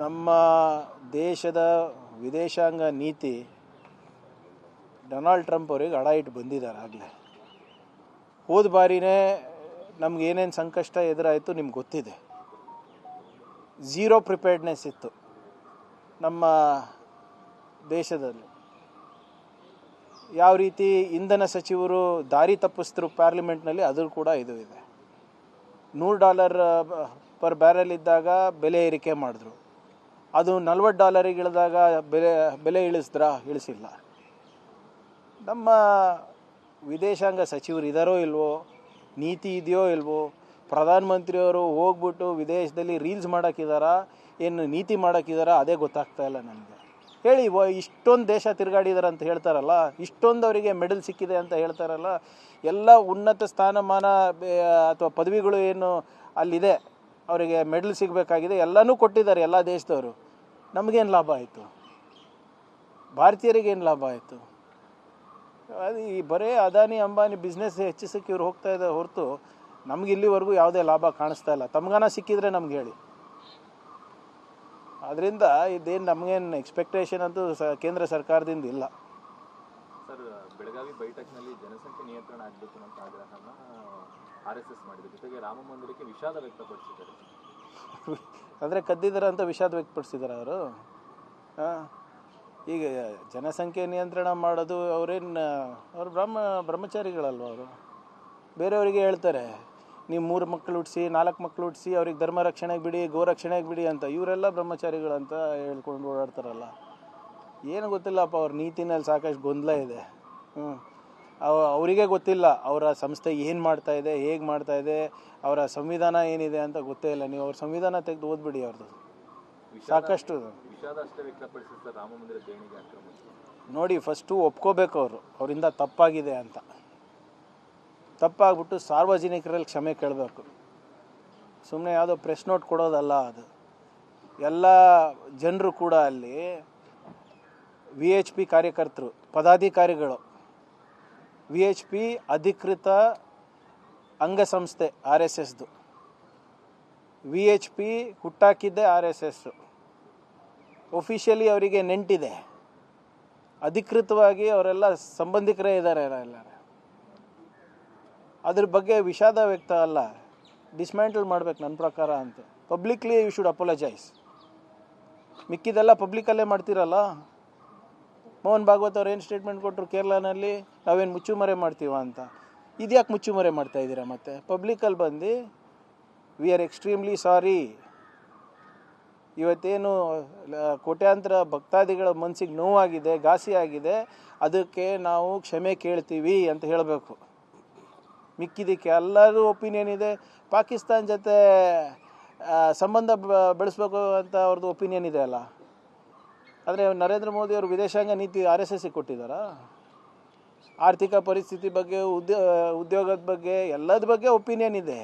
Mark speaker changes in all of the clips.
Speaker 1: ನಮ್ಮ ದೇಶದ ವಿದೇಶಾಂಗ ನೀತಿ ಡೊನಾಲ್ಡ್ ಟ್ರಂಪ್ ಅವರಿಗೆ ಅಡ ಇಟ್ಟು ಬಂದಿದ್ದಾರೆ ಆಗಲೇ. ಹೋದ ಬಾರಿನೇ ನಮ್ಗೆ ಏನೇನು ಸಂಕಷ್ಟ ಎದುರಾಯಿತು ನಿಮ್ಗೆ ಗೊತ್ತಿದೆ. ಝೀರೋ ಪ್ರಿಪೇರ್ಡ್ನೆಸ್ ಇತ್ತು ನಮ್ಮ ದೇಶದಲ್ಲಿ. ಯಾವ ರೀತಿ ಇಂಧನ ಸಚಿವರು ದಾರಿ ತಪ್ಪಿಸಿದ್ರು ಪಾರ್ಲಿಮೆಂಟ್ನಲ್ಲಿ, ಅದು ಕೂಡ ಇದು ಇದೆ. $100 ಪರ್ ಬ್ಯಾರೆಲ್ ಇದ್ದಾಗ ಬೆಲೆ ಏರಿಕೆ ಮಾಡಿದ್ರು. ಅದು $40 ಇಳಿದಾಗ ಬೆಲೆ ಇಳಿಸಿಲ್ಲ. ನಮ್ಮ ವಿದೇಶಾಂಗ ಸಚಿವರು ಇದ್ದಾರೋ ಇಲ್ವೋ, ನೀತಿ ಇದೆಯೋ ಇಲ್ವೋ, ಪ್ರಧಾನಮಂತ್ರಿಯವರು ಹೋಗ್ಬಿಟ್ಟು ವಿದೇಶದಲ್ಲಿ ರೀಲ್ಸ್ ಮಾಡೋಕ್ಕಿದ್ದಾರಾ, ಏನು ನೀತಿ ಮಾಡೋಕ್ಕಿದ್ದಾರಾ, ಅದೇ ಗೊತ್ತಾಗ್ತಾ ಇಲ್ಲ ನನಗೆ. ಹೇಳಿ, ಇಷ್ಟೊಂದು ದೇಶ ತಿರುಗಾಡಿದಾರೆ ಅಂತ ಹೇಳ್ತಾರಲ್ಲ, ಇಷ್ಟೊಂದು ಅವರಿಗೆ ಮೆಡಲ್ ಸಿಕ್ಕಿದೆ ಅಂತ ಹೇಳ್ತಾರಲ್ಲ, ಎಲ್ಲ ಉನ್ನತ ಸ್ಥಾನಮಾನ ಅಥವಾ ಪದವಿಗಳು ಏನು ಅಲ್ಲಿದೆ, ಅವರಿಗೆ ಮೆಡಲ್ ಸಿಗಬೇಕಾಗಿದೆ, ಎಲ್ಲನೂ ಕೊಟ್ಟಿದ್ದಾರೆ ಎಲ್ಲ ದೇಶದವರು. ನಮಗೇನು ಲಾಭ ಆಯಿತು? ಭಾರತೀಯರಿಗೇನು ಲಾಭ ಆಯಿತು? ಅದು ಈ ಬರೇ ಅದಾನಿ ಅಂಬಾನಿ ಬಿಸ್ನೆಸ್ ಹೆಚ್ಚಿಸೋಕ್ಕೆ ಇವ್ರು ಹೋಗ್ತಾ ಇದ್ದಾರೆ ಹೊರತು ನಮ್ಗೆ ಇಲ್ಲಿವರೆಗೂ ಯಾವುದೇ ಲಾಭ ಕಾಣಿಸ್ತಾ ಇಲ್ಲ. ತಮ್ಗಾನ ಸಿಕ್ಕಿದ್ರೆ ನಮ್ಗೆ ಹೇಳಿ. ಅದರಿಂದ ಇದೇನು ನಮಗೇನು ಎಕ್ಸ್ಪೆಕ್ಟೇಷನ್ ಅಂತೂ ಕೇಂದ್ರ ಸರ್ಕಾರದಿಂದ ಇಲ್ಲ.
Speaker 2: ಸರ್, ಬೆಳಗಾವಿ ಬೈಠಕ್ನಲ್ಲಿ ಜನಸಂಖ್ಯೆ ನಿಯಂತ್ರಣ ಆಗಬೇಕು ಅಂತ ಆಗ್ರಹನ RSS ಮಾಡಿದೆ. ಜೊತೆಗೆ ರಾಮ ಮಂದಿರಕ್ಕೆ ವಿಷಾದ ವ್ಯಕ್ತಪಡಿಸಿದ್ದಾರೆ.
Speaker 1: ಅಂದರೆ ಕದ್ದಿದ್ದಾರೆ ಅಂತ ವಿಷಾದ ವ್ಯಕ್ತಪಡಿಸಿದ್ದಾರೆ ಅವರು. ಈಗ ಜನಸಂಖ್ಯೆ ನಿಯಂತ್ರಣ ಮಾಡೋದು ಅವ್ರು ಬ್ರಹ್ಮಚಾರಿಗಳಲ್ವ ಅವರು. ಬೇರೆಯವರಿಗೆ ಹೇಳ್ತಾರೆ, ನೀವು 3 ಮಕ್ಕಳು ಹುಟ್ಟಿಸಿ 4 ಮಕ್ಕಳು ಹುಟ್ಟಿಸಿ ಅವ್ರಿಗೆ ಧರ್ಮ ರಕ್ಷಣೆಗೆ ಬಿಡಿ, ಗೋರಕ್ಷಣೆಗೆ ಬಿಡಿ ಅಂತ. ಇವರೆಲ್ಲ ಬ್ರಹ್ಮಚಾರಿಗಳಂತ ಹೇಳ್ಕೊಂಡು ಓಡಾಡ್ತಾರಲ್ಲ. ಏನು ಗೊತ್ತಿಲ್ಲಪ್ಪ, ಅವ್ರ ನೀತಿನಲ್ಲಿ ಸಾಕಷ್ಟು ಗೊಂದಲ ಇದೆ. ಅವರಿಗೆ ಗೊತ್ತಿಲ್ಲ ಅವರ ಸಂಸ್ಥೆ ಏನು ಮಾಡ್ತಾಯಿದೆ, ಹೇಗೆ ಮಾಡ್ತಾಯಿದೆ, ಅವರ ಸಂವಿಧಾನ ಏನಿದೆ ಅಂತ ಗೊತ್ತೇ ಇಲ್ಲ. ನೀವು ಅವ್ರ ಸಂವಿಧಾನ ತೆಗೆದು ಓದ್ಬಿಡಿ. ಅವ್ರದ್ದು ಸಾಕಷ್ಟು
Speaker 2: ರಾಮ ಮಂದಿರ ದೇಣಿಗೆ ಅಕ್ರಮ
Speaker 1: ನೋಡಿ. ಫಸ್ಟು ಒಪ್ಕೋಬೇಕು ಅವರಿಂದ ತಪ್ಪಾಗಿದೆ ಅಂತ. ತಪ್ಪಾಗ್ಬಿಟ್ಟು ಸಾರ್ವಜನಿಕರಲ್ಲಿ ಕ್ಷಮೆ ಕೇಳಬೇಕು. ಸುಮ್ಮನೆ ಯಾವುದೋ ಪ್ರೆಸ್ ನೋಟ್ ಕೊಡೋದಲ್ಲ ಅದು. ಎಲ್ಲ ಜನರು ಕೂಡ ಅಲ್ಲಿ VHP ಕಾರ್ಯಕರ್ತರು, ಪದಾಧಿಕಾರಿಗಳು, VHP ಅಧಿಕೃತ ಅಂಗಸಂಸ್ಥೆ RSSದು. VHP ಹುಟ್ಟಾಕಿದ್ದೆ RSS. ಒಫಿಷಿಯಲಿ ಅವರಿಗೆ ನೆಂಟಿದೆ, ಅಧಿಕೃತವಾಗಿ ಅವರೆಲ್ಲ ಸಂಬಂಧಿಕರೇ ಇದ್ದಾರೆ ಎಲ್ಲರೂ. ಅದ್ರ ಬಗ್ಗೆ ವಿಷಾದ ವ್ಯಕ್ತ ಅಲ್ಲ, ಡಿಸ್ಮ್ಯಾಂಟಲ್ ಮಾಡ್ಬೇಕು ನನ್ನ ಪ್ರಕಾರ ಅಂತ. Publicly you should apologise. ಮಿಕ್ಕಿದೆಲ್ಲ ಪಬ್ಲಿಕಲ್ಲೇ ಮಾಡ್ತೀರಲ್ಲ. ಮೋಹನ್ ಭಾಗವತ್ ಅವ್ರು ಏನು ಸ್ಟೇಟ್ಮೆಂಟ್ ಕೊಟ್ಟರು ಕೇರಳನಲ್ಲಿ, ನಾವೇನು ಮುಚ್ಚುಮರೆ ಮಾಡ್ತೀವ ಅಂತ. ಇದ್ಯಾಕೆ ಮುಚ್ಚುಮರೆ ಮಾಡ್ತಾ ಇದ್ದೀರಾ? ಮತ್ತೆ ಪಬ್ಲಿಕಲ್ಲಿ ಬಂದು ವಿ ಆರ್ ಎಕ್ಸ್ಟ್ರೀಮ್ಲಿ ಸಾರಿ, ಇವತ್ತೇನು ಕೋಟ್ಯಾಂತರ ಭಕ್ತಾದಿಗಳ ಮನಸ್ಸಿಗೆ ನೋವಾಗಿದೆ, ಘಾಸಿ ಆಗಿದೆ, ಅದಕ್ಕೆ ನಾವು ಕ್ಷಮೆ ಕೇಳ್ತೀವಿ ಅಂತ ಹೇಳಬೇಕು. ಮಿಕ್ಕಿದ್ದಕ್ಕೆ ಎಲ್ಲರೂ ಒಪಿನಿಯನ್ ಇದೆ. ಪಾಕಿಸ್ತಾನ ಜೊತೆ ಸಂಬಂಧ ಬೆಳೆಸ್ಬೇಕು ಅಂತ ಅವ್ರದ್ದು ಒಪಿನಿಯನ್ ಇದೆ ಅಲ್ಲ. ಆದರೆ ನರೇಂದ್ರ ಮೋದಿ ಅವರು ವಿದೇಶಾಂಗ ನೀತಿ RSSಗೆ ಕೊಟ್ಟಿದ್ದಾರಾ? ಆರ್ಥಿಕ ಪರಿಸ್ಥಿತಿ ಬಗ್ಗೆ, ಉದ್ಯೋಗದ ಬಗ್ಗೆ, ಎಲ್ಲದ ಬಗ್ಗೆ ಒಪಿನಿಯನ್ ಇದೆ.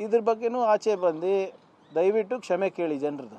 Speaker 1: ಇದ್ರ ಬಗ್ಗೆನೂ ಆಚೆ ಬಂದು ದಯವಿಟ್ಟು ಕ್ಷಮೆ ಕೇಳಿ ಜನರದು.